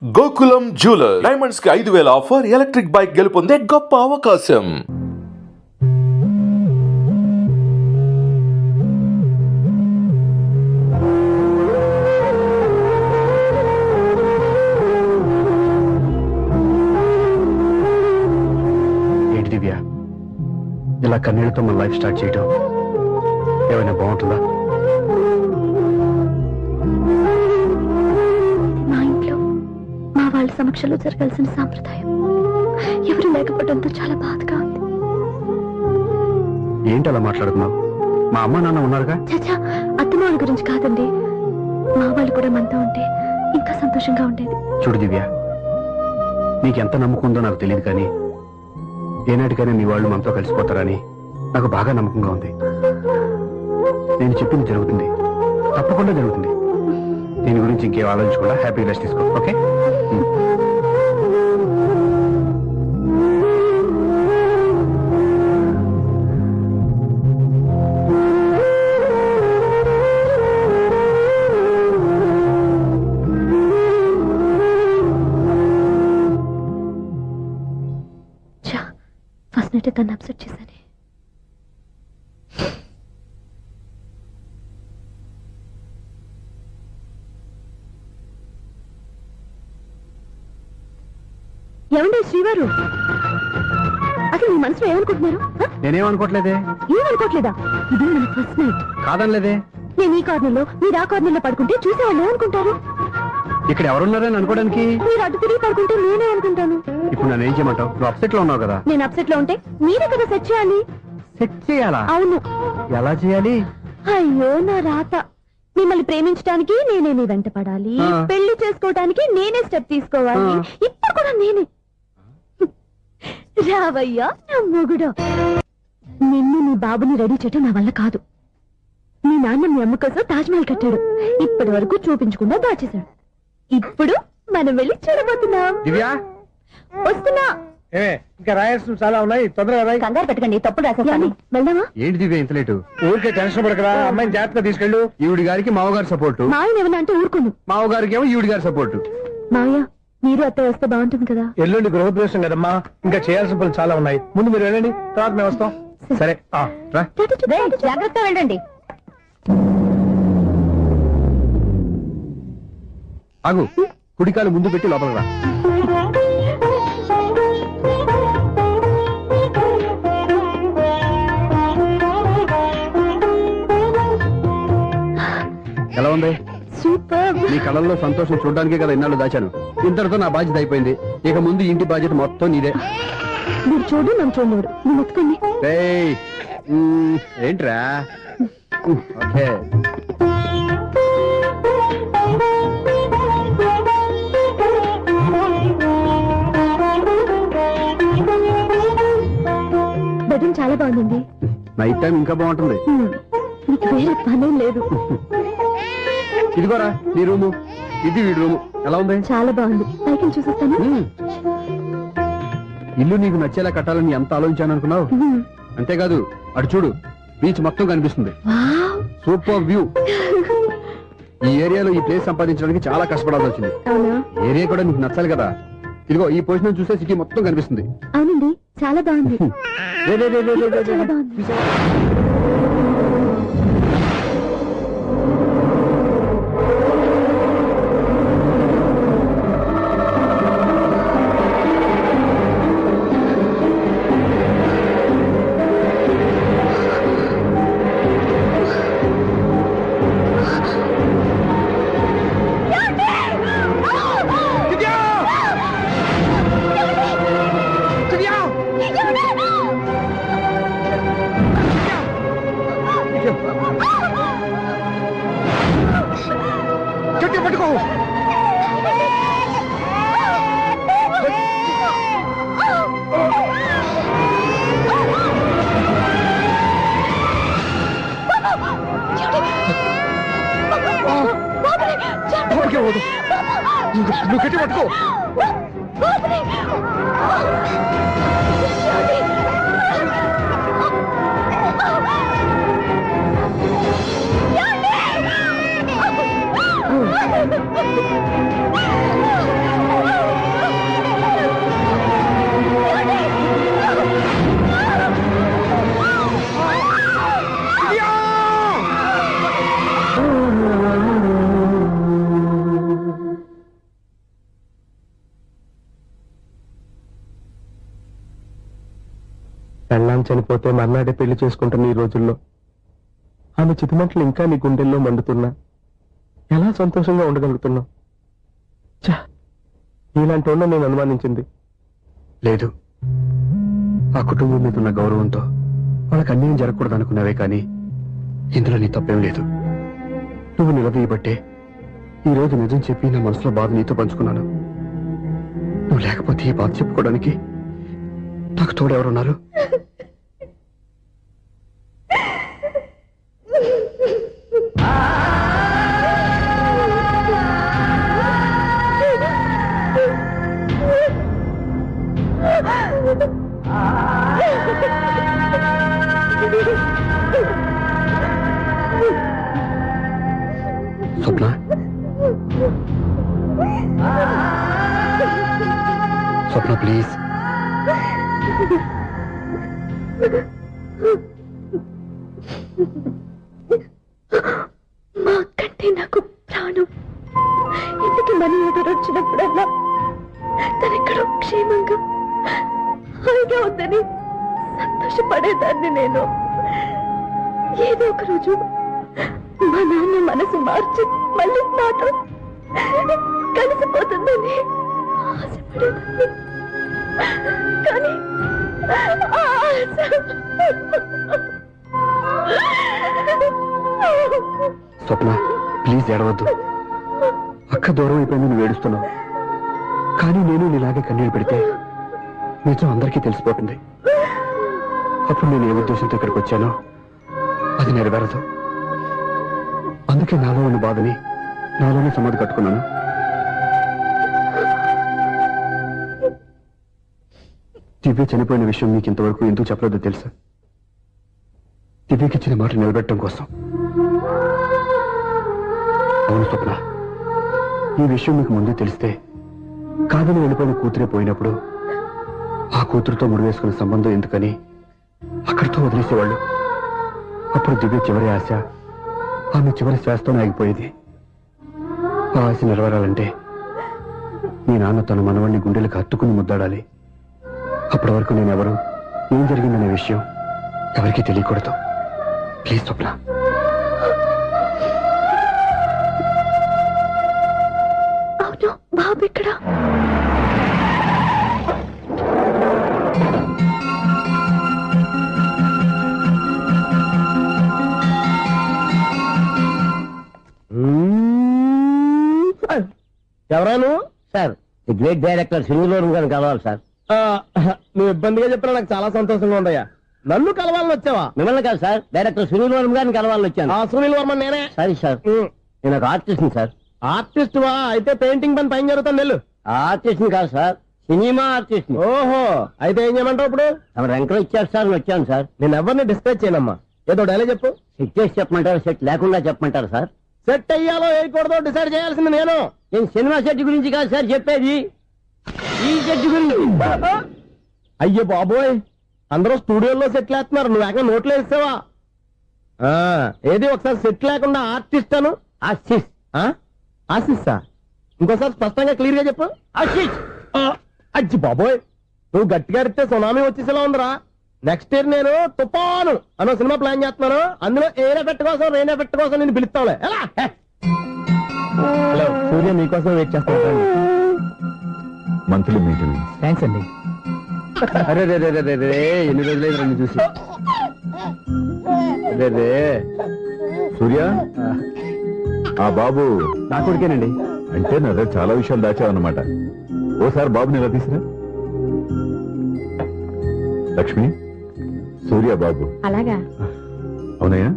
Gokulam jewellers diamonds కి 5,000 offer, electric bike గెలుపొందే గొప్ప అవకాశం. ఏంటి దివ్య, ఇలా కన్నీళ్లతో మన లైఫ్ స్టార్ట్ చేయడం ఏమైనా బాగుంటుందా? వాళ్ళ సమక్షంలో జరగాల్సిన సాంప్రదాయం ఎవరు లేకపోవడంతో చాలా బాధగా ఉంది. ఏంటి అలా మాట్లాడుతున్నావు? మా అమ్మ నాన్న ఉన్నారుగా. చచ్చా, అత్తమాల గురించి కాదండి, మా వాళ్ళు కూడా మనతో ఉంటే ఇంకా సంతోషంగా ఉండేది. చూడు దివ్య, నీకెంత నమ్మకం ఉందో నాకు తెలియదు, కానీ ఏనాటికైనా మీ వాళ్ళు మనతో కలిసిపోతారని నాకు బాగా నమ్మకంగా ఉంది. నేను చెప్పింది జరుగుతుంది, తప్పకుండా జరుగుతుంది. దీని గురించి ఇంకేం ఆలోచించకుండా హ్యాపీ రెస్ట్ తీసుకో, ఓకే? ఫస్ట్ నైట్ తను అప్సెట్ చేశాను. ఏమండి శ్రీవారు, అసలు మీ మనసులో ఏమనుకుంటున్నారు? నేనేమనుకోవట్లేదే. ఏమనుకోవట్లేదా? ఇది మన ఫస్ట్ నైట్. కాదనలేదే. నేను ఈ కార్నర్లో, మీరు ఆ కార్నర్లో పడుకుంటే చూసేవాళ్ళు ఏమనుకుంటారు? ఇక్కడ ఎవరున్నారని అనుకోవడానికి. మీరు అటు తిరిగి పడుకుంటే నేనే అనుకుంటాను. ఇప్పుడు నన్ను ఏం చేయమంటావు? నువ్వు అప్సెట్ లో ఉన్నావు కదా. నేను అప్సెట్ లో ఉంటే మీరే కదా సెట్ చేయాలి. సెట్ చేయాలా? అవును. ఎలా చేయాలి? అయ్యో నా రాత. మిమ్మల్ని ప్రేమించడానికి నేనే మీ వెంట పడాలి, పెళ్లి చేసుకోవడానికి నేనే స్టెప్ తీసుకోవాలి. ఇప్పుడు కూడా నేనే. రావయ్యా నా మొగుడు. నిన్ను నీ బాబుని రెడీ చేయటం నా వల్ల కాదు. మీ నాన్న మీ అమ్మ కోసం తాజ్ మహల్ కట్టాడు, ఇప్పటి వరకు చూపించకుండా దాచేశాడు. ఇప్పుడు మనం వెళ్ళి చూడబోతున్నాం. దివ్యా, వస్తున్నా. ఇంకా రాయాల్సిన చాలా ఉన్నాయి, తొందరగా రాయి. కంగారు పెట్టకండి, తప్పుడు రాసేస్తాను. వెళ్దామా? ఏంటి దివ్య ఇంత లేటు? ఊరికే టెన్షన్ పడకరా, అమ్మాయిని జాగ్రత్తగా తీసుకెళ్ళు. ఈవిడి గారికి మావగారు సపోర్టు, మాయన ఏమన్నా అంటే ఊరుకోను. మావగారికి ఏమో ఈవిడి గారి సపోర్టు. మావయ్య, మీరు అత్తయ్య వస్తే బాగుంటుంది కదా. ఎల్లుండి గృహప్రవేశం కదమ్మా, ఇంకా చేయాల్సిన పనులు చాలా ఉన్నాయి. ముందు మీరు వెళ్ళండి, తర్వాత మేము వస్తాం. సరే రా. జాగ్రత్తగా వెళ్ళండి. ఆగు, కుడికాలు ముందు పెట్టి లోపలికి రా. ఎలా ఉంది? సూపర్. నీ కళ్ళల్లో సంతోషం చూడడానికే కదా ఇన్నాళ్ళు దాచాను. ఇంతటితో నా బాధ్యత అయిపోయింది. ఇక ముందు ఇంటి బాధ్యత మొత్తం నీదే. మీరు చూడు, నన్ను చూడలేరు. నేను ఎత్తుకోండి. ఏయ్, ఏంట్రా? ఓకే. బెడ్రూమ్ చాలా బాగుందండి. నైట్ టైం ఇంకా బాగుంటుంది. మీకు వేరే పనేం లేదు. ఇదిగోరా నీ రూము, ఇది వీడి రూము. ఎలా ఉంది? చాలా బాగుంది. పైకి చూసేస్తాను. ఇల్లు నీకు నచ్చేలా కట్టాలని ఎంత ఆలోచించాను అనుకున్నావు? అంతేకాదు, అటు చూడు, బీచ్ మొత్తం కనిపిస్తుంది. Super view. ఈ ఏరియాలో ఈ ప్లేస్ సంపాదించడానికి చాలా కష్టపడాల్సి వచ్చింది. ఏరియా కూడా నీకు నచ్చాలి కదా. ఇదిగో ఈ పొజిషన్ చూస్తే సిటీ మొత్తం కనిపిస్తుంది. అవునండి, చాలా బాగుంది. చాలా బాగుంది. పట్టుకో. నువ్వు గట్టి పట్టుకో. పెళ్ళాం చనిపోతే మర్నాడే పెళ్లి చేసుకుంటున్న ఈ రోజుల్లో ఆమె చితిమంటలు ఇంకా నీ గుండెల్లో మండుతున్నా ఎలా సంతోషంగా ఉండగలుగుతున్నావు? నీలాంటి ఉన్న నేను అనుమానించింది. లేదు, ఆ కుటుంబం మీద ఉన్న గౌరవంతో వాళ్ళకి అన్యాయం జరగకూడదు అనుకున్నావే కానీ ఇందులో నీ తప్పేం లేదు. నువ్వు నిలదీయబట్టే ఈ రోజు నిజం చెప్పి నా మనసులో బాధ నీతో పంచుకున్నాను. నువ్వు లేకపోతే ఈ బాధ చెప్పుకోవడానికి నాకు తోడెవరున్నారు? స్వప్న, స్వప్న ప్లీజ్. మా కంటే నాకు ప్రాణం. ఇంటికి మనీ ఆర్డర్ వచ్చినప్పుడల్లా తనెక్కడో క్షేమంగా హాయిగా ఉందని సంతోషపడేదాన్ని నేను. ఏదో ఒక రోజు మా నాన్న మనసు మార్చి మళ్ళీ నాతో కలిసిపోతుందని ఆశపడేదాన్ని. కానీ ఆ ఆశ స్వప్న ప్లీజ్ ఏడవద్దు. అక్క దూరం అయిపోయింది, నువ్వు ఏడుస్తున్నావు. కానీ నేను నీలాగే కన్నీళ్ళు పెడితే నిజం అందరికీ తెలిసిపోతుంది. అప్పుడు నేను ఏ ఉద్దేశంతో ఇక్కడికి వచ్చానో అది నెరవేరదు. అందుకే నాలో ఉన్న బాధని నాలోనే సమాధి కట్టుకున్నాను. దివ్య చనిపోయిన విషయం మీకు ఇంతవరకు ఎందుకు చెప్పలేదో తెలుసా? దివ్యకిచ్చిన మాట నిలబెట్టడం కోసం. అవును స్వప్న, ఈ విషయం మీకు ముందే తెలిస్తే కాదని వెళ్ళిపోయిన కూతురే పోయినప్పుడు ఆ కూతురుతో ముడివేసుకున్న సంబంధం ఎందుకని అక్కడితో వదిలేసేవాళ్ళు. అప్పుడు దివ్య చివరి ఆశ ఆమె చివరి శ్వాసతోనే ఆగిపోయేది. ఆ ఆశ నెరవేరాలంటే మీ నాన్న తన మనవాడిని గుండెలకు హత్తుకుని ముద్దాడాలి. అప్పటి వరకు నేను ఎవరు, ఏం జరిగిందనే విషయం ఎవరికీ తెలియకూడదు. ప్లీజ్ స్వప్న. అవును, బాబు ఇక్కడ. ఎవరాను? సార్ ది గ్రేట్ డైరెక్టర్ సింగులూరు గారిని కలవాలి సార్. నువ్వు ఇబ్బందిగా చెప్పినా నాకు చాలా సంతోషంగా ఉందయ్యా. నన్ను కలవాలని వచ్చావా? మిమ్మల్ని కాదు సార్, డైరెక్టర్ సింగులూరు గారిని కలవాలని వచ్చాను. ఆ సునీల్ వర్మ నేనే. సరే సార్, నేను ఒక ఆర్టిస్ట్ సార్. ఆర్టిస్ట్ వా? అయితే పెయింటింగ్ పని పైన జరుగుతుంది వెళ్ళు. ఆర్టిస్ట్ కాదు సార్, సినిమా ఆర్టిస్ట్. ఓహో, అయితే ఏం చేయమంటావు ఇప్పుడు? తమ రంకలు ఇచ్చారు సార్, వచ్చాను సార్. నేను ఎవరిని డిస్కస్ చేయనమ్మా. ఏదో డైలాగ్ చెప్పు. సెట్ చేసి చెప్పమంటారు, సెట్ లేకుండా చెప్పమంటారు సార్? సెట్ అయ్యాలో వేయకూడదో డిసైడ్ చేయాల్సింది నేను. నేను సినిమా సెట్ గురించి కాదు సార్ చెప్పేది, ఈ సెట్ గురించి. అయ్యో బాబోయ్, అందరూ స్టూడియోలో సెట్ లేస్తున్నారు, నువ్వు ఏకంగా నోట్లో వేస్తావా? ఏది ఒకసారి సెట్ లేకుండా ఆర్టిస్ట్ అను. ఆర్టిస్ట్. ఆశిస్తా? ఇంకోసారి స్పష్టంగా క్లియర్ గా చెప్పు. ఆర్టిస్ట్. అజ్జి బాబోయ్, నువ్వు గట్టిగా అడిగితే సునామీ వచ్చేసేలా ఉందిరా. నెక్స్ట్ ఇయర్ నేను తుఫాను అన్న సినిమా ప్లాన్ చేస్తున్నాను. అందులో ఎయిర్ ఎఫెక్ట్ కోసం, రెయిన్ ఎఫెక్ట్ కోసం నేను పిలుస్తావులే. ఎలా? హలో, సూర్య మీకోసం వెయిట్ చేస్తాను. Monthly meeting. థ్యాంక్స్ అండి. అరే రే రే రే రే, ఎన్ని రోజులైంది నన్ను చూసి. అరే రే సూర్య, ఆ బాబు నా కొడుకేనండి. అంటే నా దగ్గర చాలా విషయాలు దాచావన్నమాట. ఓసారి బాబుని ఇలా తీసురా. లక్ష్మి, సూర్య బాబు. అలాగా? అవునయ్యా,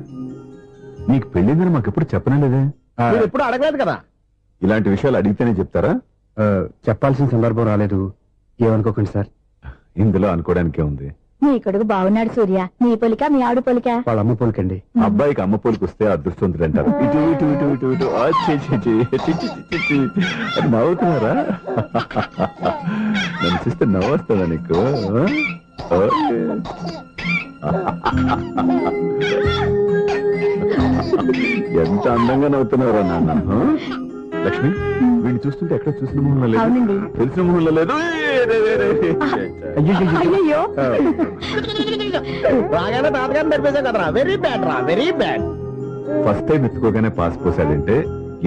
నీకు పెళ్ళిందని మాకెప్పుడు చెప్పనలేదే. మీరు ఎప్పుడు అడగలేదు కదా. ఇలాంటి విషయాలు అడిగితేనే చెప్తారా? చెప్పాల్సిన సందర్భం రాలేదు, ఏమనుకోకండి సార్. ఇందులో అనుకోవడానికే ఉంది. నీ కొడుకు బాగున్నాడు సూర్య. నీ పొలిక మీ ఆవిడ పొలిక. వాళ్ళ అమ్మ పోలికండి. అబ్బాయికి అమ్మ పోలికి వస్తే అదృష్టవంతుడు అంటారు. ఇటు ఇటు ఇటు ఇటు ఇటు ఆ, ఛీ, ఛీ, ఛీ, ఛీ, ఛీ, ఛీ, ఛీ. అది నవ్వుతున్నారా? నన్ను చూస్తే నవ్వు వస్తుందా నీకు? ఓకే. ఎంత అందంగా నవ్వుతున్నారా నాన్న? లక్ష్మి వీడిని చూస్తుంటే ఎక్కడ చూసిన మొహంలో లేదు అవునండి. తెలిసిన మొహంలో లేదు అయ్యయ్యో రాగానే తాతగారిని నడిపేశాం కదరా, వెరీ బ్యాడ్ రా, వెరీ బ్యాడ్. ఫస్ట్ టైం ఎత్తుకోగానే పాస్ పోసాడంటే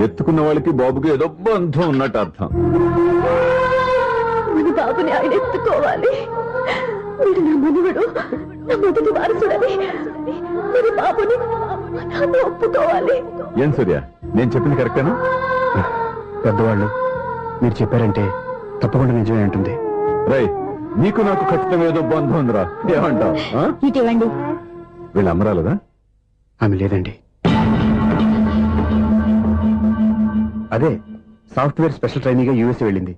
ఎత్తుకున్న వాళ్ళకి బాబుకి ఏదో బంధం ఉన్నట్టు అర్థం. మన బాబుని ఆయన ఎత్తుకోవాలి. వీడు నా మనవడు, నా మొదటి వారసుడని మన బాబుని నాన్న ఒప్పుకోవాలి. ఏం సూర్య నేను చెప్పింది కరెక్టేనా? పెద్దవాళ్ళు మీరు చెప్పారంటే తప్పకుండా నిజమే ఉంటుంది. రై నీకు నాకు ఖచ్చితంగా ఏదో బంధం ఉందిరా, ఏమంటావు? ఇటీవండి. వీళ్ళు అమ్మరాలదా? ఆమె లేదండి. అదే సాఫ్ట్వేర్ స్పెషల్ ట్రైనింగ్ యూఎస్ వెళ్ళింది.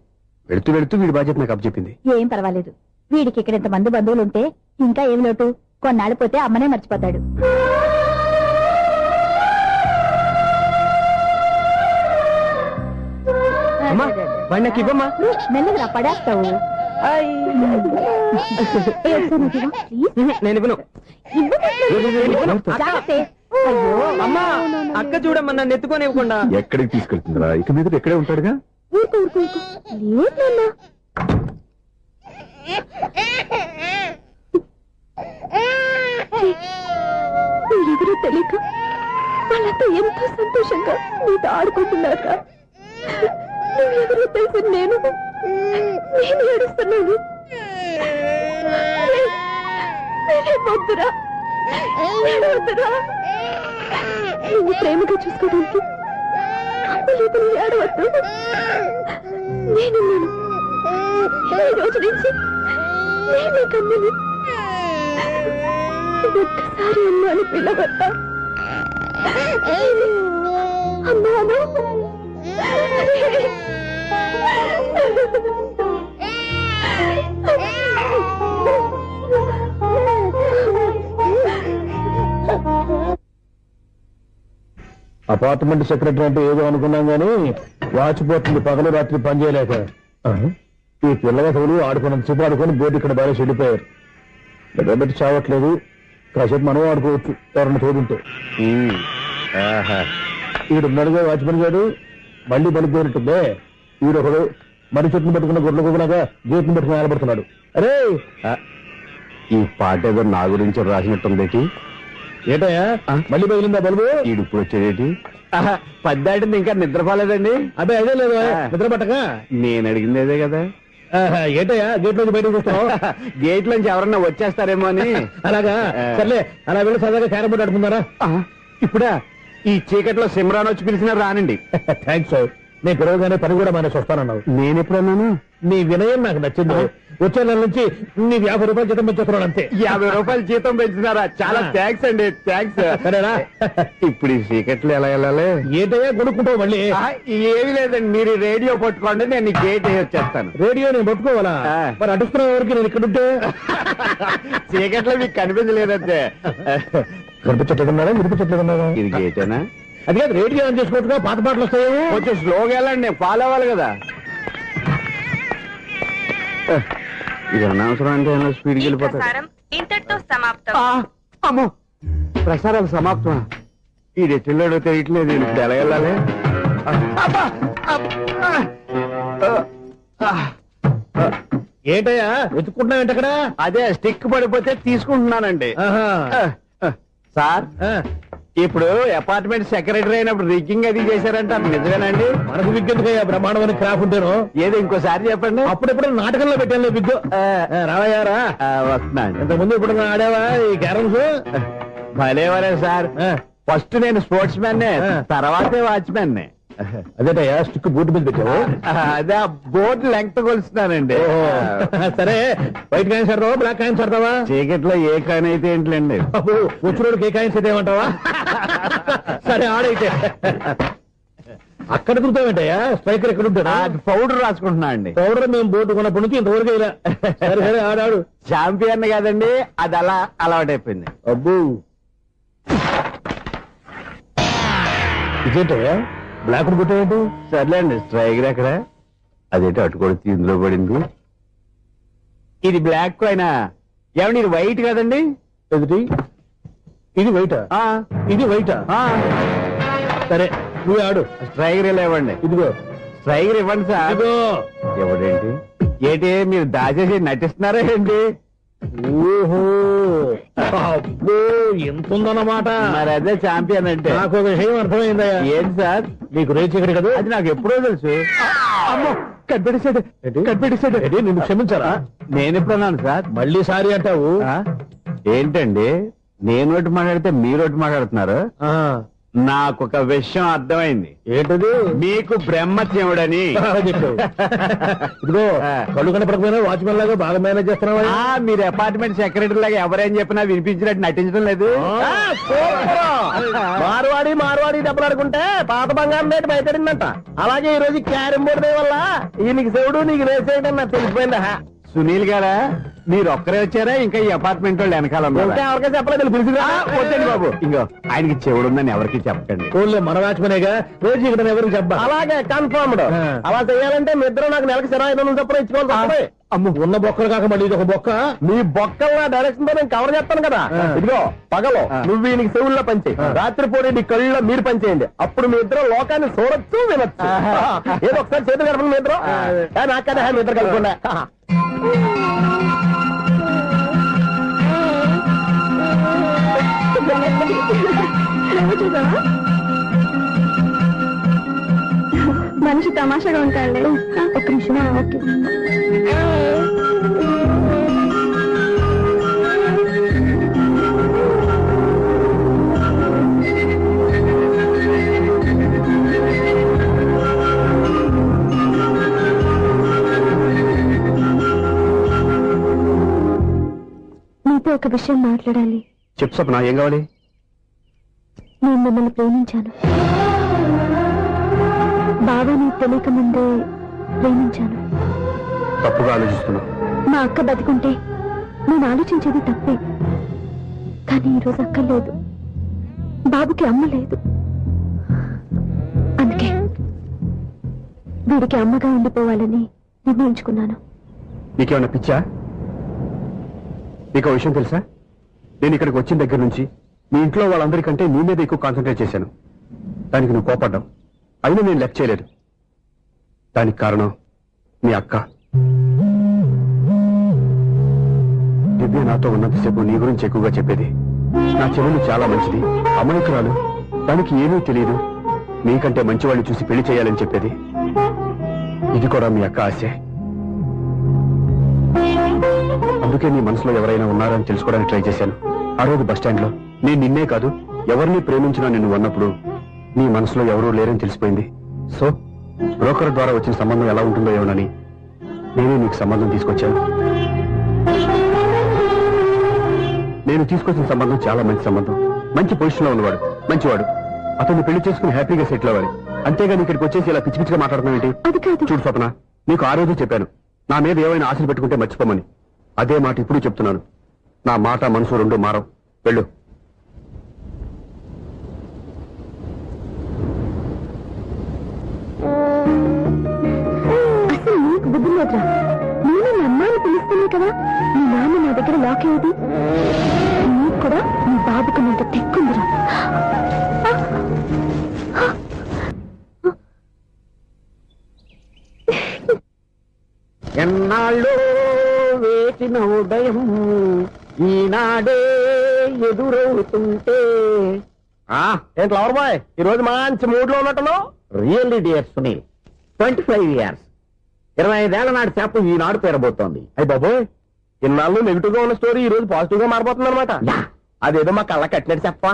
వెళుతూ వెళుతూ వీడి బాధ్యత నాకు అప్పచెప్పింది. ఏం పర్వాలేదు. వీడికి ఇక్కడ ఇంతమంది బంధువులు ఉంటే ఇంకా ఏం లోటు. కొన్నాళ్ళు పోతే అమ్మనే మర్చిపోతాడు. అమ్మా బండి నాకు ఇవ్వమ్మా. మెల్లగా పడేస్తావు. నేను ఇవ్వను. అమ్మా అక్క చూడమ్మా నన్ను ఎత్తుకొని ఇవ్వకుండా. ఎక్కడికి తీసుకెళ్తుందిరా? ఇక మీద ఎక్కడే ఉంటాడుగా. ఊరుకో ఊరుకో ఊరుకో. లేదు నాన్న. మీరెవరో తెలియక వాళ్ళంతా ఎంతో సంతోషంగా మీతో ఆడుకుంటున్నారా? నువ్వెవరో తెలిసి నేను ఏడుస్తున్నాను. వద్దురా, వద్దురా. నువ్వు ప్రేమగా చూసుకోవడానికి లేదు, నువ్వు ఏడవద్దు. నేనున్నాను. ఈ రోజు నుంచి నేనే కమ్మని. ఒక్కసారి అమ్మాని పిల్లవద్దా? అమ్మాను. అపార్ట్మెంట్ సెక్రటరీ అంటే ఏదో అనుకున్నాం గానీ వాచిపోతుంది పగలు రాత్రి పని చేయలేక. ఈ పిల్లగతులు ఆడుకున్నంతసేపు ఆడుకొని బోర్డు ఇక్కడ బాగా చెడిపోయారు. నిద్రబెట్టి చావట్లేదు. కాసేపు మనం ఆడుకోవచ్చు ఎవరన్నా తోడుంటే. ఈడున్నాడుగా వాచ్మెన్ గారు, మళ్ళీ పలిపోయినట్టుందే. ఈడొకడు మరి చెట్టును పట్టుకున్న గొడ్ల కుదలాగా గేట్ని పట్టుకుని నిలబడుతున్నాడు. అరే ఈ పాట ఏదో నా గురించి రాసినట్టుంది. ఏటయ్యా మళ్ళీ బదిలిందా బలుబు? ఈడు ఇప్పుడు వచ్చేదేటి? పద్దాటింది ఇంకా నిద్రపోలేదండి. అదే అదే లేదు నిద్ర పట్టక. నేను అడిగింది అదే కదా. ఏటయ్యా గేట్ నుంచి బయటకు వస్తావు? గేట్ లోంచి ఎవరన్నా వచ్చేస్తారేమో అని. అలాగా సర్లే, అలా వెళ్ళి సరదాగా క్యారం బోర్డు ఆడుకున్నారా? ఇప్పుడా ఈ చీకట్లో సిమ్రాన్ వచ్చి పిలిచినా రానండి. థ్యాంక్స్. నేను పిలవగానే పని కూడా మానేసి వస్తానన్నావు. నేను ఎప్పుడన్నాను? నీ వినయం నాకు నచ్చింది. వచ్చే నెల నుంచి నీకు 50 రూపాయలు జీతం పెంచుతున్నాడు అంతే. 50 రూపాయలు జీతం పెంచినారా? చాలా థ్యాంక్స్ అండి, థ్యాంక్స్. సరేనా? ఇప్పుడు ఈ చీకట్లో ఎలా వెళ్ళాలి? ఏంటయ్యా కొనుక్కుంటావు మళ్ళీ? ఏమి లేదండి, మీరు రేడియో పట్టుకోండి, నేను ఈ గేట్ వచ్చేస్తాను. రేడియో నేను పట్టుకోవాలా? మరి అడుస్తున్నా ఎవరికి నేను ఇక్కడ ఉంటే? చీకట్లో మీకు కనిపించలేదంటే. కనిపించట్లేదన్నారా వినిపించట్లేదన్నారా? ఇది గేటేనా? అది కాదు, రేడియో ఆన్ చేసుకోవచ్చుగా, పాత పాటలు వస్తాయేమో. కొంచెం స్లోగా వెళ్ళండి, ఫాలో అవ్వాలి కదా. ఇది అనవసరం అంటే స్పీడ్కి వెళ్ళిపోతాడు. ప్రసారం ఇంతటితో సమాప్తం. అమ్మో, ప్రసారాలు సమాప్తమా? ఇది ఎట్టిల్లాడో తెలియట్లేదు. ఇప్పుడు ఎలా వెళ్ళాలి? ఏంటయ్యా వెతుక్కుంటున్నావు ఏంటక్కడ? అదే స్టిక్ పడిపోతే తీసుకుంటున్నానండి. సార్, ఇప్పుడు అపార్ట్మెంట్ సెక్రటరీ అయినప్పుడు రిగ్గింగ్ అది చేశారంట, నిజమేనండి? మనకు విగ్గెందుకయ్యా బ్రహ్మాండమైన క్రాఫ్ ఉంటాను. ఏదో ఇంకోసారి చెప్పండి. అప్పుడెప్పుడు నాటకంలో పెట్టాను విగ్గు. రావయ్యారా? వస్తున్నాను. ఇంతకుముందు ఇప్పుడు ఆడావా ఈ క్యారమ్స్? భలేవరే సార్. ఫస్ట్ నేను స్పోర్ట్స్ మ్యాన్, తర్వాతే వాచ్మెన్. అదేటయ్యా స్టిక్ బూట్ మీద పెట్టావు? అదే బోర్డు లెంగ్త్ కొలుస్తున్నానండి. సరే, వైట్ కాయిన్స్ ఆడతావా బ్లాక్ కాయిన్స్ ఆడతావా? చీకట్లో ఏ కాయిన్ అయితే ఏంటండి? వచ్చినోడికి ఏ కాయిన్స్ అయితే ఏమంటావా? సరే ఆడైతే. అక్కడ కుడతావేంటయ్యా? స్ట్రైకర్ ఎక్కడ ఉంటాడా? పౌడర్ రాసుకుంటున్నా అండి. పౌడర్ మేము బోర్డు కొన్నప్పటి నుంచి ఇంతవరకు ఇలా. సరే సరే ఆడాడు. చాంపియన్ కదండి, అది అలా అలవాటైపోయింది. అబ్బు ఇదేంటయ్యా బ్లాక్ కొట్టాడు? సర్లేండి, స్ట్రైకర్ ఎక్కడ? అదేంటి అటుకొడితే ఇందులో పడింది. ఇది బ్లాక్ అయినా ఏమండి, ఇది వైట్ కదండి? ఎదుటి ఇది వైటా? ఇది వైటా? సరే నువ్వు ఆడు. స్ట్రైగర్ ఇలా ఇవ్వండి. ఇదిగో స్ట్రైగర్ ఇవ్వండి సార్. ఇదిగో. ఎవడేంటి ఏంటి మీరు దాచేసి నటిస్తున్నారా ఏంటి? ఓహో అబ్బో ఎంత ఉందన్నమాట. మరి అదే ఛాంపియన్ అంటే. నాకు ఒక విషయం అర్థమైందయ్యా. ఏంటి సార్? నీకు రేచి ఇక్కడ కదా. అది నాకు ఎప్పుడో తెలుసు. అమ్మో కనిపెట్టేశాడు. కనిపెట్టేశాడు. నిన్ను క్షమించారా? నేను ఎప్పుడన్నాను సార్? మళ్ళీ సారీ అంటావు. ఆ? ఏంటండి నేను ఒకటి మాట్లాడితే మీరు ఒకటి మాట్లాడుతున్నారు. ఆ, నాకు ఒక విషయం అర్థమైంది. ఏంటది? మీకు బ్రహ్మత్యముడని. బాగా చెప్పావు. ఇదిగో కళ్ళు కనపడకపోయినా వాచ్మెన్ లాగా బాగా మేనేజ్ చేస్తున్నావా? మీరు అపార్ట్మెంట్ సెక్రటరీ లాగా ఎవరేం చెప్పినా వినిపించినట్టు నటించడం లేదు. మార్వాడి దెబ్బలాడుకుంటే పాత బంగారం రేటు బయటడిందంట. అలాగే ఈ రోజు క్యారం బోర్డు వల్ల ఈయనకి శివుడు నీకు రేసేయడం నాకు తెలిసిపోయిందా? సునీల్ గారా మీరు ఒక్కరే వచ్చారా? ఇంకా ఈ అపార్ట్మెంట్ వాళ్ళు వెనకాల ఇంకా ఎవరికైనా చెప్పలేదు పిలుచుగా. వద్దండి బాబు. ఇంకో ఆయనకి చెవుడు ఉందని ఎవరికి చెప్పకండి. ఊళ్ళో మన వాచ్మనేగా రోజు ఇక్కడ ఎవరికి చెప్పా. అలాగే కన్ఫర్మ్డ్. అలా చేయాలంటే మీ ఇద్దరు నాకు నెలకు 25,000 చొప్పున ఇచ్చుకోవాలి. అమ్మ ఉన్న బొక్కలు కాక మళ్ళీ ఇది ఒక బొక్క. నీ బొక్కల డైరెక్షన్ తో నేను కవర్ చేస్తాను కదా. ఇదిగో పగలో నువ్వు ఈయనకి చెవుల్లో పనిచేయి, రాత్రి పూట నీ కళ్ళలో మీరు పనిచేయండి. అప్పుడు మీ ఇద్దరు లోకాన్ని చూడొచ్చు వినొచ్చు. ఏదో ఒకసారి చేతులు కలపండి మీ ఇద్దరు. నాకు కదా మీ ఇద్దరు కలపకుండా. మనిషి తమాషాగా ఉంటాడు. ఒక నిమిషం. ఓకే నీతో ఒక విషయం మాట్లాడాలి. చెప్పు స్వప్న, ఏం కావాలి? నేను మిమ్మల్ని ప్రేమించాను. బాబాని తెలియక ముందే ప్రేమించాను. తప్పుగా ఆలోచిస్తున్నా. మా అక్క బతికుంటే నేను ఆలోచించేది తప్పే. కానీ ఈరోజు అక్క లేదు, బాబుకి అమ్మ లేదు. అందుకే వీడికి అమ్మగా ఉండిపోవాలని నిర్ణయించుకున్నాను. నీకేమన్నా పిచ్చా? నీకు విషయం తెలుసా? నేను ఇక్కడికి వచ్చిన దగ్గర నుంచి మీ ఇంట్లో వాళ్ళందరికంటే నీ మీద ఎక్కువ కాన్సన్ట్రేట్ చేశాను. దానికి నువ్వు కోపడ్డావు. అయినా నేను లెక్క చేయలేదు. దానికి కారణం మీ అక్క. దివ్య నాతో ఉన్నంతసేపు నీ గురించి ఎక్కువగా చెప్పేది. నా చెవులు చాలా మంచిది, అమాయకురాలు, దానికి ఏమీ తెలియదు, నీకంటే మంచివాళ్ళు చూసి పెళ్లి చేయాలని చెప్పేది. ఇది కూడా మీ అక్క ఆశే. అందుకే నీ మనసులో ఎవరైనా ఉన్నారని తెలుసుకోవడానికి ట్రై చేశాను. ఆ రోజు బస్టాండ్ లో నేను నిన్నే కాదు ఎవరిని ప్రేమించినా నిన్ను అన్నప్పుడు నీ మనసులో ఎవరూ లేరని తెలిసిపోయింది. సో బ్రోకర్ ద్వారా వచ్చిన సంబంధం ఎలా ఉంటుందో ఏమోనని నేనే నీకు సంబంధం తీసుకొచ్చాను. నేను తీసుకొచ్చిన సంబంధం చాలా మంచి సంబంధం. మంచి పొజిషన్ లో ఉన్నవాడు, మంచివాడు. అతన్ని పెళ్లి చేసుకుని హ్యాపీగా సెటిల్ అవ్వాలి. అంతేగాని ఇక్కడికి వచ్చేసి ఇలా పిచ్చి పిచ్చిగా మాట్లాడుతున్నావు ఏంటి? చూడు స్వప్న, నీకు ఆ రోజు చెప్పాను నా మీద ఏమైనా ఆశలు పెట్టుకుంటే మర్చిపోమని. అదే మాట ఇప్పుడు చెప్తున్నాను. నా మాట మనసు రెండు మారవు. వెళ్ళు. అసలు నీకు బుద్ధి లేదురా. నేను మీ అమ్మాయిని పిలుస్తున్నాను కదా, మీ నాన్న నా దగ్గర లాక్ అయ్యేది. నీకు కూడా నీ బాబుకు నంత తెక్కుందిరా. ఎన్నాళ్ళు వేసిన ఉదయం ఈనాడే ఎదురవుతుంటే. ఏంటి లవర్ బాయ్, ఈ రోజు మంచి మూడ్ లో ఉన్నట్టున్నావు. రియల్లీ డియర్ సునీల్, 25 years 25 ఏళ్ల నాటి చేప ఈనాడు పేరబోతోంది. అయ్యి బాబోయ్, ఇన్నాళ్ళు నెగిటివ్ గా ఉన్న స్టోరీ ఈ రోజు పాజిటివ్ గా మారిపోతుంది అనమాట. యా. అదేదో మా కళ్ళ కట్టినట్టు చెప్పా.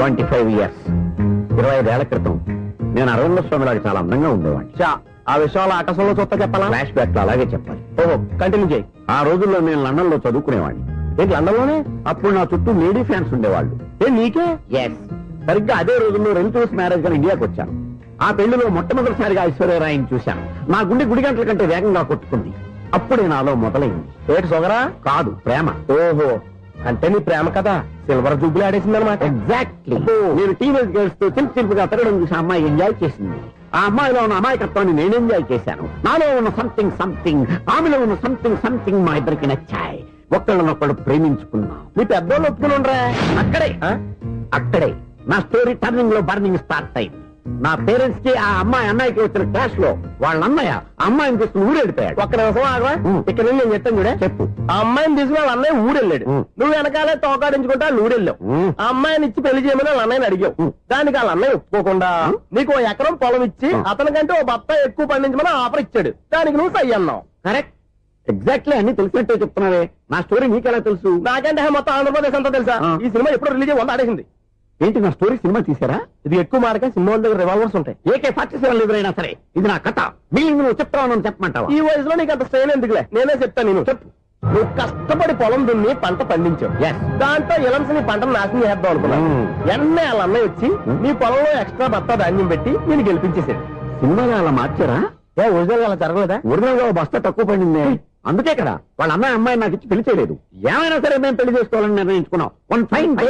25 years 25 ఏళ్ల క్రితం నేను అరవింద స్వామి లాగా చాలా అందంగా ఉండేవాడిని. చా, ఆ విషయాలు ఆకాశంలో చూస్తా చెప్పాలా? ఫ్లాష్ బ్యాక్ లో అలాగే చెప్పాలి. ఓహో, కంటిన్యూ చేయి. ఆ రోజుల్లో నేను లండన్ లో చదువుకునేవాడిని. ఏంటి లండన్ లోనే? అప్పుడు నా చుట్టూ లేడీ ఫ్యాన్స్ ఉండేవాళ్ళు. నీకే? ఎస్, సరిగ్గా అదే రోజుల్లో రిలేటివ్స్ మ్యారేజ్ గా ఇండియాకి వచ్చాను. ఆ పెళ్లిలో మొట్టమొదటిసారిగా ఐశ్వర్యరాయని చూశాను. నా గుండె గుడి గంటల కంటే వేగంగా కొట్టుకుంది. అప్పుడే నాలో మొదలైంది. ఏటి సొగరా? కాదు, ప్రేమ. ఓహో, అంటే నీ ప్రేమ కదా సిల్వర్ జూబ్లీ ఆడేసింది అనమాట. ఎగ్జాక్ట్లీ. నేను టీనేజ్ గర్ల్స్ తో చిలుపుగా తిరగడం చూసి ఆ అమ్మాయి ఎంజాయ్ చేసింది. ఆ అమ్మాయిలో ఉన్న అమాయకత్వాన్ని నేను ఎంజాయ్ చేశాను. నాలో ఉన్న సంథింగ్ సంథింగ్, ఆమెలో ఉన్న సంథింగ్ సంథింగ్ మా ఇద్దరికి నచ్చాయి. ఒక్కళ్ళనొక్కడు ప్రేమించుకున్నాం. నీ పెద్దోళ్ళు ఒప్పుకుని ఉండరా? అక్కడే నా స్టోరీ టర్నింగ్ లో బర్నింగ్ స్టార్ట్ అయింది. నా పేరెంట్స్ కి ఆ అమ్మాయి అన్నయ్యకి వచ్చిన క్లాష్ లో వాళ్ళ అన్నయ్య ఆ అమ్మాయిని తీసుకుని ఊరెళ్ళిపోయాడు. ఒక్క నిమిషం ఆగవా? ఇక్కడ నుండి నేను చెప్తాను కూడా. చెప్పు. ఆ అమ్మాయిని తీసుకుని వాళ్ళ అన్నయ్య ఊరెళ్ళాడు. నువ్వు వెనకాలే తోకాడించుకుంటా ఊరెళ్ళావు. ఆ అమ్మాయిని ఇచ్చి పెళ్లి చేయమని వాళ్ళ అన్నయ్యని అడిగావు. దానికి వాళ్ళ అన్నయ్య ఒప్పుకోకుండా నీకు 1 ఎకరం పొలం ఇచ్చి అతనికంటే 1 బత్త ఎక్కువ పండించమని ఆఫర్ ఇచ్చాడు. దానికి నువ్వు సై అన్నావు. కరెక్ట్, ఎగ్జాక్ట్లీ అన్ని తెలిసినట్టే చెప్తున్నావే. నా స్టోరీ నీకెలా తెలుసు? నాకంటే మొత్తం ఆంధ్రప్రదేశ్ అంతా తెలుసా? ఈ సినిమా ఎప్పుడు రిలీజ్ అయ్యి 100 ఆడేసింది. ఏంటి నా స్టోరీ సినిమా తీసారా? ఇది ఎక్కువ మార్క సినిమా వాళ్ళ దగ్గర రివాల్వర్స్ ఉంటాయి. AK-47 ఎదురైనా సరే ఇది నా కథ. మిగిలింది నువ్వు చెప్తావు చెప్పమంటావా? ఈ వయసులో నీకు అంత స్ట్రెయిన్ ఎందుకులే, నేనే చెప్తాను. నేను చెప్పు. నువ్వు కష్టపడి పొలం దున్ని పంట పండించావు. Yes. దాంతో ఇలమ్స్ నీ పంటను నాశనం చేద్దాం అనుకున్నాను. ఎన్నే వాళ్ళ అన్నయ్య వచ్చి నీ పొలంలో ఎక్స్ట్రా బత్తా ధాన్యం పెట్టి నేను గెలిపించేసాడు. సినిమాలో అలా మార్చారా? ఒరిజినల్ అలా జరగలేదా? ఒరిజినల్ గా ఓ బస్తా తక్కువ పడింది. అందుకే కదా వాళ్ళ అమ్మాయి నాకు ఇచ్చి పెళ్లి చేయలేదు. ఏమైనా సరే మేము పెళ్లి చేసుకోవాలని నిర్ణయించుకున్నాం. One fine day.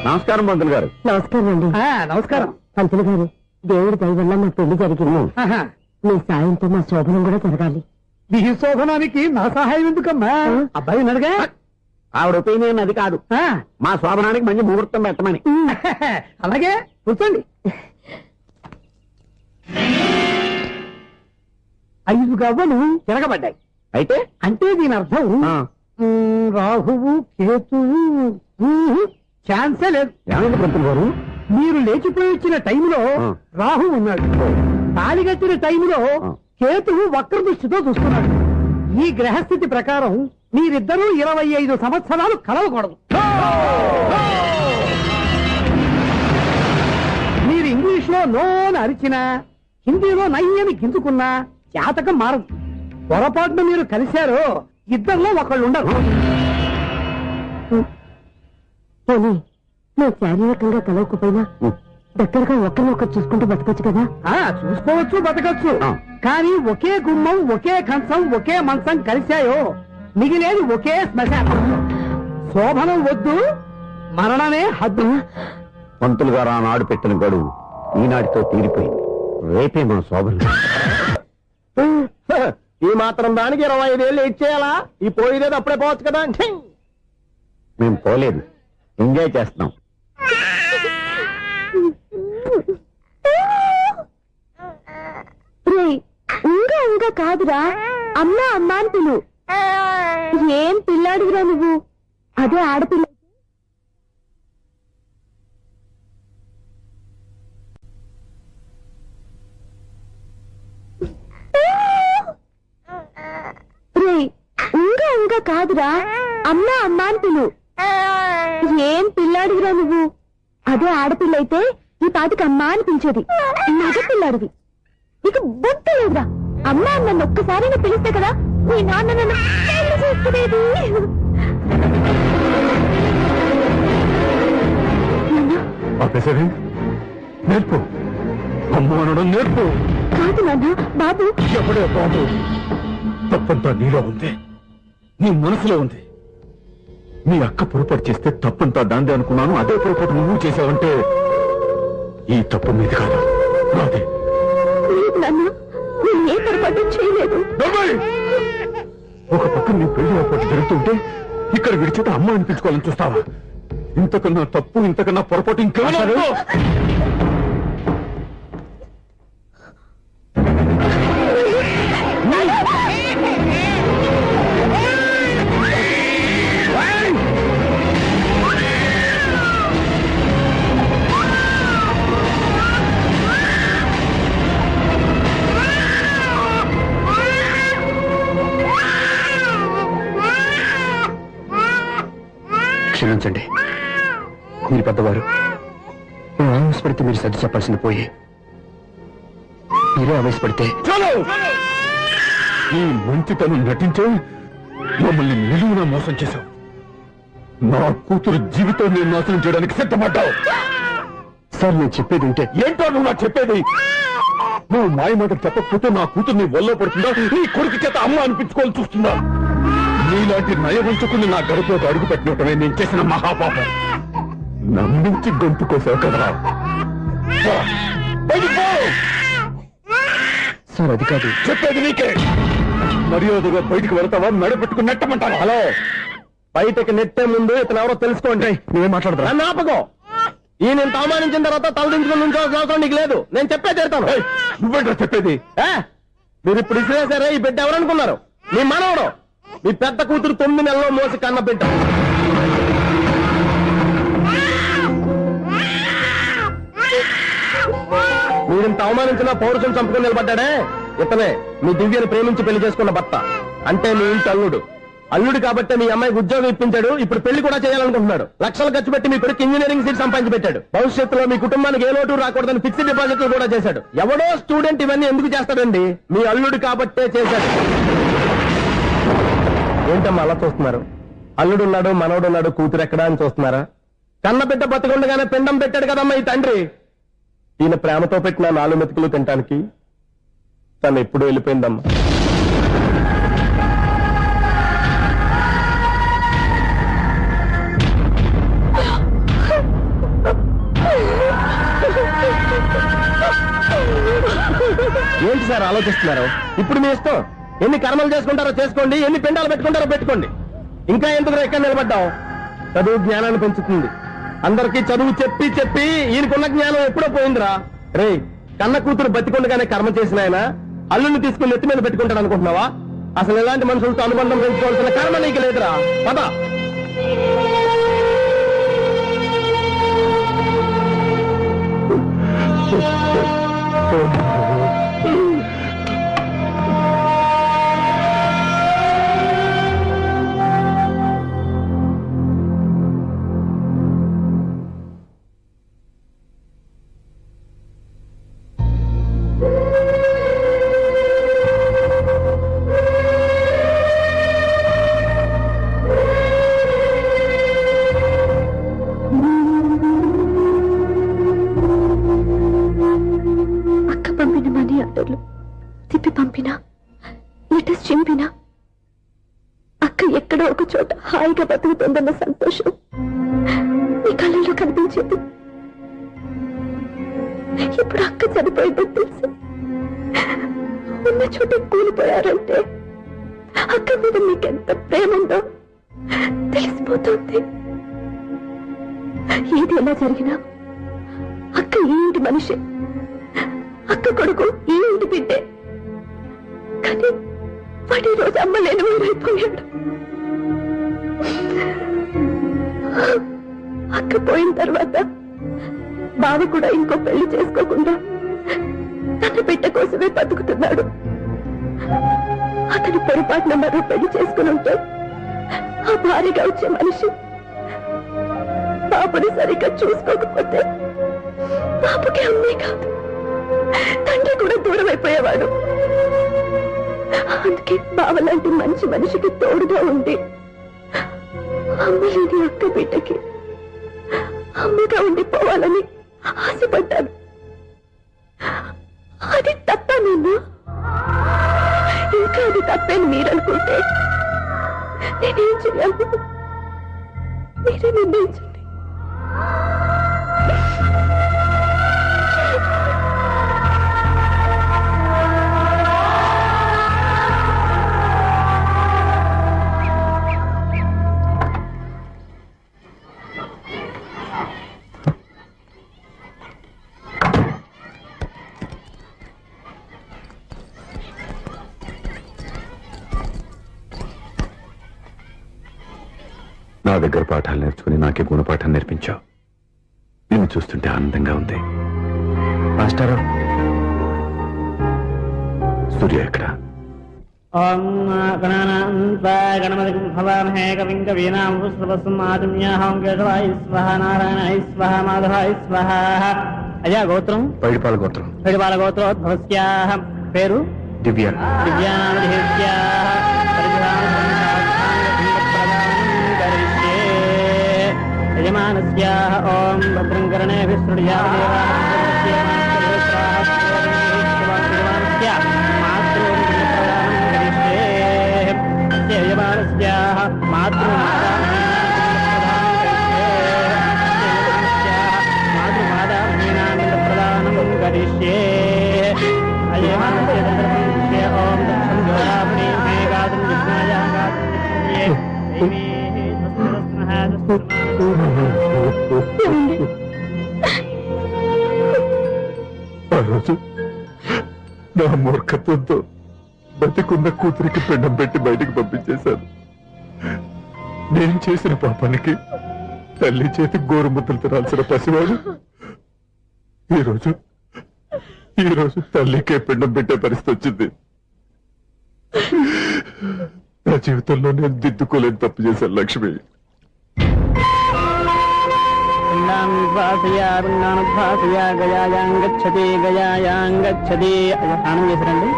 నమస్కారం పంతులు గారు. నమస్కారం అండి. నమస్కారం. పంతులు గారు, దేవుడి దయ వల్ల మా పెళ్లి జరిగింది. మీ సాయంతో మా శోభనం కూడా జరగాలి. నీ శోభనానికి నా సహాయం ఎందుకమ్మా? అబ్బాయి ఉన్నాడుగా. ఆవిడ ఒపీనియన్ అది కాదు. మా శోభనానికి మంచి ముహూర్తం పెట్టమని. అలాగే కూర్చోండి. 5 గవ్వలు తిరగబడ్డాయి. అయితే అంటే దీని అర్థం రాహువు కేతువు ఛాన్సే లేదు. ఏమైంది పంతులు గారు? మీరు లేచిపోయి వచ్చిన టైంలో రాహు ఉన్నాడు. తాళిగట్టిన టైంలో కేతువు వక్ర దృష్టితో చూస్తున్నాడు. ఈ గ్రహస్థితి ప్రకారం మీరిద్దరూ 25 సంవత్సరాలు కలవకూడదు. మీరు ఇంగ్లీష్ లో నోన్ అరిచినా, హిందీలో నయ్యని గింజుకున్నా జాతకం మారదు. పొరపాటున మీరు కలిశారో ఇద్దరిలో ఒకళ్ళు ఉండరు. పోనీ నువ్వు శారీరకంగా కలవకపోయినా దగ్గరగా ఒకరినొకరు చూసుకుంటూ బతకొచ్చు కదా. చూసుకోవచ్చు, బతకచ్చు. కానీ ఒకే గుమ్మం, ఒకే కంచం, ఒకే మంచం కలిశాయో మిగిలేది ఒకే శ్మశానం. శోభనం వద్దు, మరణమే హద్దు. పంతులు గారు ఆనాడు పెట్టిన గడువు ఈనాటితో తీరిపోయింది. రేపే మన శోభనం. ఈ మాత్రం దానికి 25 ఏళ్ళు ఇచ్చేయాలా? ఈ పోయేదేది అప్పుడే పోవచ్చు కదా. మేము పోలేదు, ఎంజాయ్ చేస్తున్నాం. ఇంకా ఇంకా కాదురా, అమ్మా అమ్మా అని పిలు. ఏం పిల్లాడివిరా నువ్వు? అదే ఆడపిల్ల. ఇంకా ఇంకా కాదురా, అమ్మా అమ్మా అని పిలు. ఏం పిల్లాడివిరా నువ్వు? అదే ఆడపిల్ల అయితే ఈ పాటికి అమ్మా అని పిలిచేది. మగ పిల్లాడివి. నీకు బుద్ధి లేదురా. అమ్మా నన్ను ఒక్కసారైనా పిలిస్తే కదా మీ నాన్న నన్ను పెళ్లి చేసుకునేది. నేర్పు, అమ్మ అనడం నేర్పు. కాదు నాన్న, బాబు. ఎప్పుడే బాబు, తప్పంతా నీలో ఉంది, నీ మనసులో ఉంది. మీ అక్క పొరపాటు చేస్తే తప్పంతా దాందే అనుకున్నాను. అదే పొరపాటు నువ్వు చేసావంటే ఈ తప్పు మీది కాదు, నాదే. లేదు నాన్న, నేను ఏ పొరపాటు చేయలేదు. ఒక పక్క నీ పెళ్లి ఏర్పాటు జరుగుతుంటే ఇక్కడ విడిచేత అమ్మ అనిపించుకోవాలని చూస్తావా? ఇంతకన్నా తప్పు, ఇంతకన్నా పొరపాటు ఇంకా క్షమించండి, మీరు పెద్దవారు. నేను ఆవేశపడితే మీరు సర్ది చెప్పాల్సింది పోయి మీరే ఆవేశపడితే. చాలు! ఈ మంచితనం నటించే మమ్మల్ని నిలువున మోసం చేశావు. నా కూతురు జీవితం నేను నాశనం చేయడానికి సిద్ధపడ్డావు. సార్ నేను చెప్పేది ఉంటే ఏంటో నువ్వు నాకు చెప్పేది? నువ్వు మాయ మాట చెప్పకపోతే నా కూతురు నీ వల్ల పడుతుందా, నీ కొడుకు చేత అమ్మ అనిపించుకోవాలని చూస్తుందా? నీలాంటి నయవంచుకుని నా గడపలోకి అడుగు పెట్టినటమే నేను చేసిన మహాపాపం. నమ్మించి గొంతు కోసావు కదరా. బయటికి పో. సార్ అది కాదు. చెప్పేది నీకే. మర్యాదగా బయటికి వెళ్తావా, మెడ పెట్టుకుని నెట్టమంటావా? హలో, బయటకి నెట్టే ముందు ఇతను ఎవరో తెలుసుకోండి. నువ్వేం మాట్లాడదా? నన్ను ఆపకో. ఈ నేను అవమానించిన తర్వాత తలదించుకుని నుంచోవాల్సిన అవసరం నీకు లేదు. నేను చెప్పే తీరుతాను. ఏయ్, నువ్వేంటో చెప్పేది? మీరు ఇప్పుడు ఇసిరేసారే, ఈ బిడ్డ ఎవరనుకున్నారు? మీ మనవడు, మీ పెద్ద కూతురు 9 నెలల్లో మోసి కన్న బిడ్డ. మీరింత అవమానించిన పౌరుషం చంపుకొని నిలబడ్డాడే, ఇతనే మీ దివ్యను ప్రేమించి పెళ్లి చేసుకున్న భర్త. అంటే మీ ఇంటి అల్లుడు. అల్లుడు కాబట్టి మీ అమ్మాయికి ఉద్యోగం ఇప్పించాడు. ఇప్పుడు పెళ్లి కూడా చేయాలనుకుంటున్నాడు. లక్షలు ఖర్చు పెట్టి మీ కొడుకు ఇంజనీరింగ్ సీట్ సంపాదించి పెట్టాడు. భవిష్యత్తులో మీ కుటుంబానికి ఏ లోటు రాకూడదని ఫిక్స్డ్ డిపాజిట్లు కూడా చేశాడు. ఎవడో స్టూడెంట్ ఇవన్నీ ఎందుకు చేస్తాడండి? మీ అల్లుడు కాబట్టే చేశాడు. ఏంటమ్మా అలా చూస్తున్నారు? అల్లుడున్నాడు, మనవడున్నాడు, కూతురు ఎక్కడా అని చూస్తున్నారా? కన్నబిడ్డ బతికుండగానే పిండం పెట్టాడు కదమ్మా ఈ తండ్రి. ఈయన ప్రేమతో పెట్టిన 4 మెతుకులు తినటానికి తను ఎప్పుడు వెళ్ళిపోయిందమ్మా. ఏంటి సార్ ఆలోచిస్తున్నారు? ఇప్పుడు మీ ఇష్టం. ఎన్ని కర్మలు చేసుకుంటారో చేసుకోండి, ఎన్ని పిండాలు పెట్టుకుంటారో పెట్టుకోండి. ఇంకా ఎందుకు ఎక్కడ నిలబడ్డావు? చదువు జ్ఞానాన్ని పెంచుతుంది. అందరికీ చదువు చెప్పి చెప్పి ఈయనకున్న జ్ఞానం ఎప్పుడో పోయిందిరా. రే, కన్న కూతురు బతికొండగానే కర్మ చేసిన ఆయన అల్లుని తీసుకుని నెత్తి మీద పెట్టుకుంటాడు అనుకుంటున్నావా? అసలు ఎలాంటి మనుషులతో అనుబంధం పెంచుకోవాల్సిన కర్మ నీకు లేదురా. పద. తిప్పి పంపినా, లెటర్స్ చింపినా, అక్క ఎక్కడో ఒక చోట హాయిగా బతుకుతుందన్న సంతోషం మీ కళ్ళల్లో కనిపించేది. ఇప్పుడు అక్క చనిపోయిందని తెలిసి ఉన్న చోట కూలిపోయారంటే అక్క మీద మీకెంత ప్రేమ ఉందో తెలిసిపోతుంది. ఏది ఎలా జరిగినా అక్క ఈ ఇంటి మనిషి, అక్క కొడుకు ఈ ఇంటి బిడ్డే. కానీ వాడి రోజు అమ్మ లేని ఊరైపోయాడు. అక్క పోయిన తర్వాత బావ కూడా ఇంకో పెళ్లి చేసుకోకుండా తన బిడ్డ కోసమే బతుకుతున్నాడు. అతను పొరపాటున మరో పెళ్లి చేసుకుని ఉంటే ఆ భారీగా వచ్చే మనిషి బాబుని సరిగ్గా చూసుకోకపోతే బాబుకి అమ్మే కాదు తండ్రి కూడా దూరం అయిపోయేవాడు. అందుకే బావలాంటి మంచి మనిషికి తోడుగా ఉండి అమ్మలేని అక్క బిడ్డకి అమ్మగా ఉండిపోవాలని ఆశపడ్డాను. అది తప్ప నేను ఇంకా అది తప్పని మీరనుకుంటే నేనేం చేయాలి? మీరే నిర్ణయించండి. నా దగ్గర పాఠాలు నేర్చుకుని నాకే గుణపాఠం నేర్పించావు. నిన్ను చూస్తుంటే ఆనందంగా ఉంది. మాస్టారు, సూర్య ఎక్కడ? అయ్యా గోత్రం పైడిపాల గోత్రం. పైడిపాల గోత్రోద్భవస్యాః. పేరు దివ్య. దివ్యానామధేస్యాః. యజమానస్యాః ఓం భద్రం కర్ణేభిః ఆ రోజు నా మూర్ఖత్వంతో బతికున్న కూతురికి పిండం పెట్టి బయటికి పంపించేశాను. నేను చేసిన పాపానికి తల్లి చేతి గోరుముద్దలు తినాల్సిన పసివాడు ఈ రోజు తల్లికే పిండం పెట్టే పరిస్థితి వచ్చింది. నా జీవితంలో నేను దిద్దుకోలేని తప్పు చేశాను లక్ష్మి. గయాయాంగచ్చతి గయాయాంగచ్చతి స్నానం చేశారండి.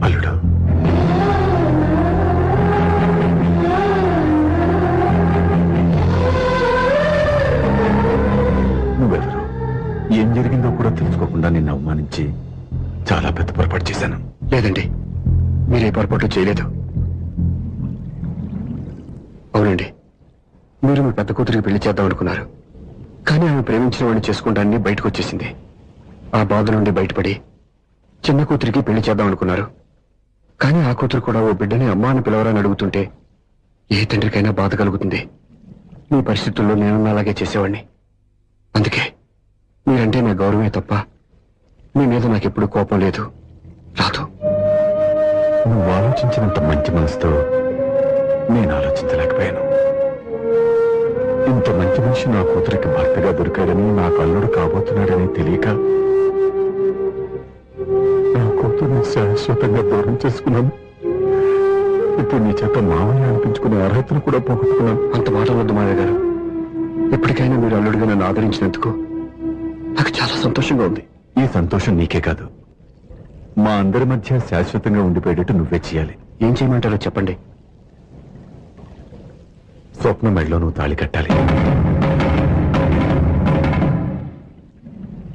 అల్లుడు, నువ్వెవరు? ఏం జరిగిందో కూడా తెలుసుకోకుండా నిన్ను అవమానించి చాలా పెద్ద పొరపాటు చేశాను. లేదండి, మీరే పొరపాటు చేయలేదు. అవునండి, మీరు మీ పెద్ద కూతురికి పెళ్లి చేద్దాం అనుకున్నారు. కానీ ఆమె ప్రేమించిన వాడిని చేసుకుంటానని బయటకు వచ్చేసింది. ఆ బాధ నుండి బయటపడి చిన్న కూతురికి పెళ్లి చేద్దాం అనుకున్నారు. కానీ ఆ కూతురు కూడా ఓ బిడ్డని అమ్మా అని పిలవరని అడుగుతుంటే ఏ తండ్రికైనా బాధ కలుగుతుంది. మీ పరిస్థితుల్లో నేను అలాగే చేసేవాడిని. అందుకే మీరంటే నా గౌరవమే తప్ప మీ మీద నాకెప్పుడు కోపం లేదు, రాదు. నువ్వు ఆలోచించినంత మంచి మనసుతో నేను ఆలోచించలేకపోయాను. ఇంత మంచి మనిషి నా కూతురికి భర్తగా దొరికాడని, నాకు అల్లుడు కాబోతున్నాడని తెలియక నా కూతుర్ని శాశ్వతంగా దూరం చేసుకున్నాను. ఇప్పుడు నీ చేత మామయ్య అనిపించుకునే అర్హతను కూడా పోగొట్టుకున్నాను. అంత మాటలు వద్దు మావయ్య గారు. ఎప్పటికైనా మీరు అల్లుడిగా నన్ను ఆదరించినందుకు నాకు చాలా సంతోషంగా ఉంది. ఈ సంతోషం నీకే కాదు, మా అందరి మధ్య శాశ్వతంగా ఉండిపోయేటట్టు నువ్వే చేయాలి. ఏం చేయమంటారో చెప్పండి. స్వప్న మెడలో నువ్వు తాళి కట్టాలి.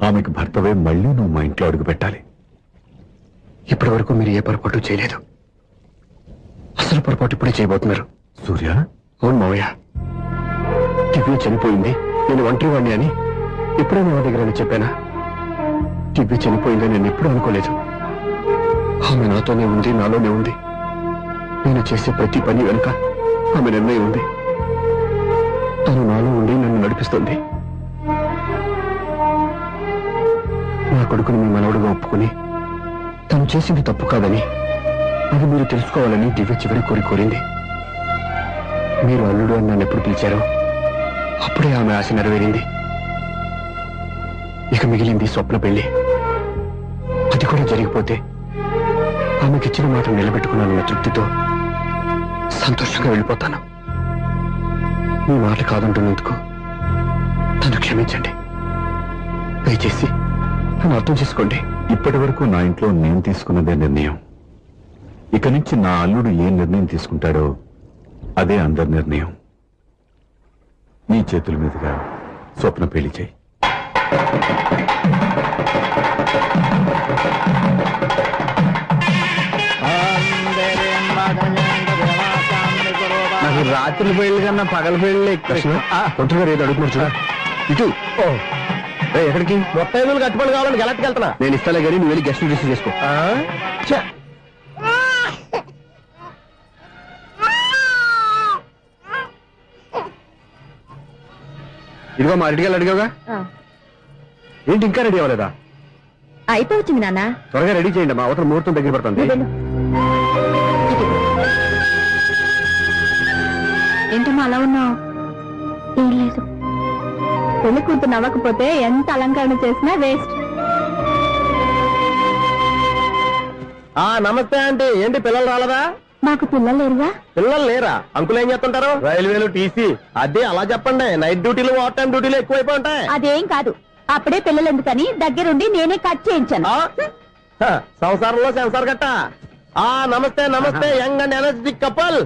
ఆమెకు భర్తవే మళ్ళీ నువ్వు మా ఇంట్లో అడుగు పెట్టాలి. ఇప్పటి వరకు మీరు ఏ పొరపాటు చేయలేదు. అసలు పొరపాటు ఇప్పుడే చేయబోతున్నారు. సూర్య, అవును మావయ్య, దివ్య చనిపోయింది, నేను ఒంటరి వాణ్ణి అని ఎప్పుడూ మా దగ్గర చెప్పానా? దివ్య చనిపోయిందని నేను ఎప్పుడూ అనుకోలేదు. ఆమె నాతోనే ఉంది, నాలోనే ఉంది. నేను చేసే ప్రతి పని వెనుక ఆమె నిర్ణయం ఉంది. తను నాలో ఉండి నన్ను నడిపిస్తుంది. నా కొడుకుని మీ మనవడుగా ఒప్పుకుని తను చేసింది తప్పు కాదని, అది మీరు తెలుసుకోవాలని దివ్య చివరి కోరింది. మీరు అల్లుడు అని నన్ను ఎప్పుడు పిలిచారో అప్పుడే ఆమె ఆశ నెరవేరింది. ఇక మిగిలింది స్వప్న పెళ్లి. అది కూడా జరిగిపోతే ఆమెకిచ్చిన మాట నిలబెట్టుకున్నానన్న తృప్తితో సంతోషంగా వెళ్ళిపోతాను. మీ మాట కాదంటున్నందుకు నన్ను క్షమించండి. దయచేసి నన్ను అర్థం చేసుకోండి. ఇప్పటి వరకు నా ఇంట్లో నేను తీసుకున్నదే నిర్ణయం. ఇక నుంచి నా అల్లుడు ఏ నిర్ణయం తీసుకుంటాడో అదే అందరి నిర్ణయం. నీ చేతుల మీదుగా స్వప్న పెళ్లి చేయి. నాకు రాత్రి పెళ్లి కన్నా పగల పెళ్లి తొందరగా ఏదో అడుగుతున్నారు చూడ. ఇటు ఎక్కడికి? మొత్తం కట్టుబడి కావాలని గెలట్టుకు వెళ్తున్నా. నేను ఇస్తాలే కానీ నువ్వు వెళ్ళి గెస్ట్ రిసీవ్ చేసుకో. ఇదిగో మా రెడీగా అడిగావుగా, ఏంటి ఇంకా రెడీ అవ్వలేదా? అయిపోవచ్చింది నాన్న. త్వరగా రెడీ చేయండి, మా అవతల ముహూర్తం దగ్గర పడుతుంది. నువ్వు వెళ్ళు. ఏంటమ్మా అలా ఉన్నావు? ఏం లేదు. పెళ్లి కూతురు నవ్వకపోతే ఎంత అలంకరణ చేసినా వేస్ట్. నమస్తే ఆంటీ, ఏంటి పిల్లలు రాలదా? మాకు పిల్లలు లేరుగా. పిల్లలు లేరా? అంకులు ఏం చేస్తుంటారు? రైల్వేలు, టీసీ. అదే అలా చెప్పండి, నైట్ డ్యూటీలు ఓవర్ టైం డ్యూటీలు ఎక్కువైపోయి ఉంటాయి. అదేం కాదు, అప్పుడే పిల్లలు ఎందుకని దగ్గరుండి నేనే కట్ చేయించాను. సంసారంలో సెన్సార్ గట్ట. నమస్తే నమస్తే, young and energetic couple.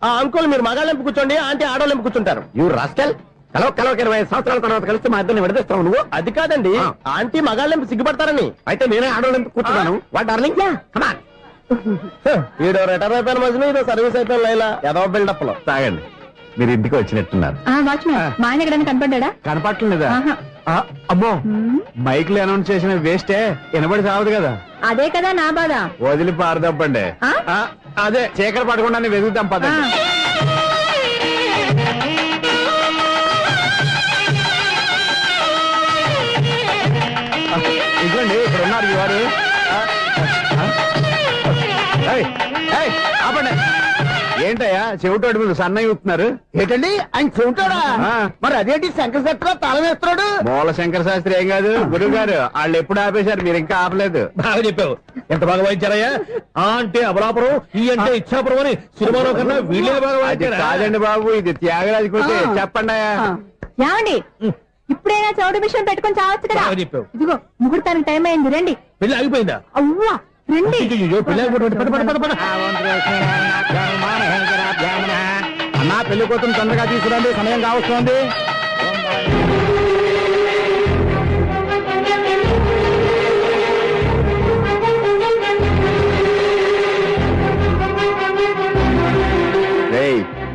Uncle మీరు మగాళ్ళెంపు కూర్చోండి, ఆంటీ ఆడోళ్ళెంపు కూర్చుంటారు. యూ రాస్కల్, కలవ 20 సంవత్సరాల తర్వాత కలిసి మా ఇద్దరిని విడదీస్తావు నువ్వు. అది కాదండి, ఆంటీ మగాళ్ళెంపు సిగ్గుపడతారని. అయితే నేనే ఆడవాళ్ళని కూర్చున్నాను. What darling, come on. ఈడో రిటైర్ అయిపోయిన మధ్యన ఇదో సర్వీస్ అయిపోయిన లైలా ఏదో బిల్డప్ లో. తాగండి, మీరు ఇంటికి వచ్చినట్టున్నారు. వాచ్మెన్ మా ఆయన ఎక్కడైనా కనపడ్డా? కనపట్లేదా? అమ్మో, మైక్ లో అనౌన్స్ చేసిన వేస్టే, వినబడి సావదు కదా. అదే కదా నా బాధ. వదిలి పారదప్పండి. అదే చీకటి పడకుండా వెతుకుతాం పదండి. ఇదిగోండి, ఇక్కడ ఉన్నారు ఈ వారు. ఆపండి. ఏంటయ్యా చెవిటోడి మీద సన్నయ్య ఊపుతున్నారు? ఏంటండి ఆయన చెబుతాడా? మరి అదేంటి శంకర శెట్టిలో తాళం వేస్తున్నాడు? మూల శంకర శాస్త్రి ఏం కాదు, గురువు గారు. వాళ్ళు ఎప్పుడు ఆపేశారు, మీరు ఇంకా ఆపలేదు. బాగా చెప్పావు, ఎంత బాగా వాయించారయ్యా. అంటే అబలాపురం, ఈ అంటే ఇచ్చాపురం అని సినిమాలో కన్నా వీళ్ళే బాగా అది వాయించారా? కాదండి బాబు, ఇది త్యాగరాజు కోటే. చెప్పండి అయ్యా. ఏమండి, ఇప్పుడైనా చౌడు మిషన్ పెట్టుకొని చావచ్చు కదా. బాగా చెప్పావు. ఇదిగో ముహూర్తానికి టైం అయింది, రండి. పెళ్లి ఆగిపోయిందా? అవ్వా రండి. అయ్యయ్యో, పెళ్లి ఆగిపోయింది. పద, పద, పద, పద. అన్నా పెళ్లి కూతురు తొందరగా తీసుకురండి, సమయం కావస్తుంది.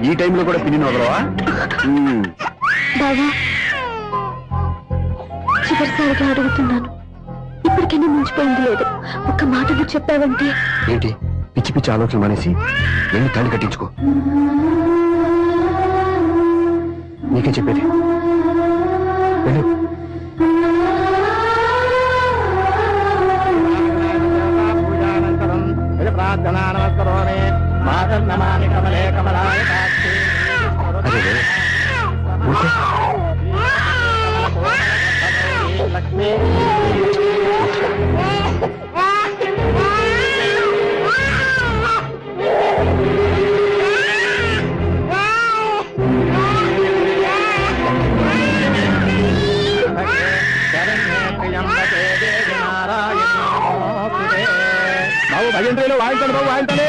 ఈ టైంలో కూడా పిన్ని వదలవా? బావా, చివరిసారిగా అడుగుతున్నాను, ఇప్పటికైనా మించిపోయింది లేదు. ఒక్క మాట నువ్వు చెప్పావంటే. ఏంటి పిచ్చి పిచ్చి ఆలోచన మానేసి వెళ్ళి తాళి కట్టించుకో. నీకే చెప్పేది, వెళ్ళు. అదే ఊరుకో. బాబు భజంత్రీలు వాయించండి, బాబు వాయించండి.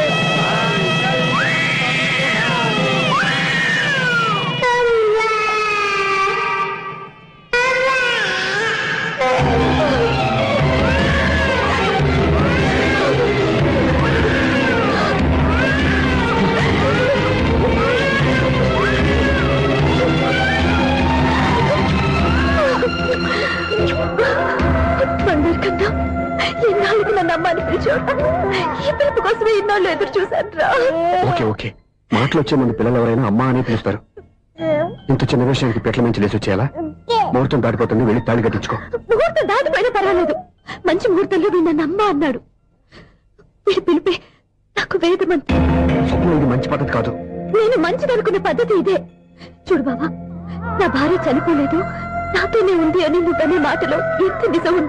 బంగారు కన్నా ఇన్నాళ్ళకి నన్ను అమ్మాని పిలిచాడు. ఈ పిలుపు కోసమే ఇన్నాళ్ళు ఎదురు చూశాను రా. ఓకే ఓకే, మాటలు వచ్చే ముందు పిల్లలు ఎవరైనా అమ్మా అని పిలుస్తారు. ఇంత చిన్న విషయానికి పెట్ల మంచి లేసి వచ్చేయాలా? ముహూర్తం దాటిపోతుంది, వెళ్ళి తాళి కట్టించుకో. ముహూర్తం దాటిపోయినా పర్వాలేదు, మంచి ముహూర్తంలో వీడు నన్ను అమ్మ అన్నాడు. వీడి పిలిపే నాకు వేదమంతి. స్వప్నం, ఇది మంచి పద్ధతి కాదు. నేను మంచిదనుకున్న పద్ధతి ఇదే. చూడు బాబా, నా భార్య చనిపోలేదు, నాతోనే ఉంది అని నువ్వు అనే మాటలో ఎంత నిజం ఉంది.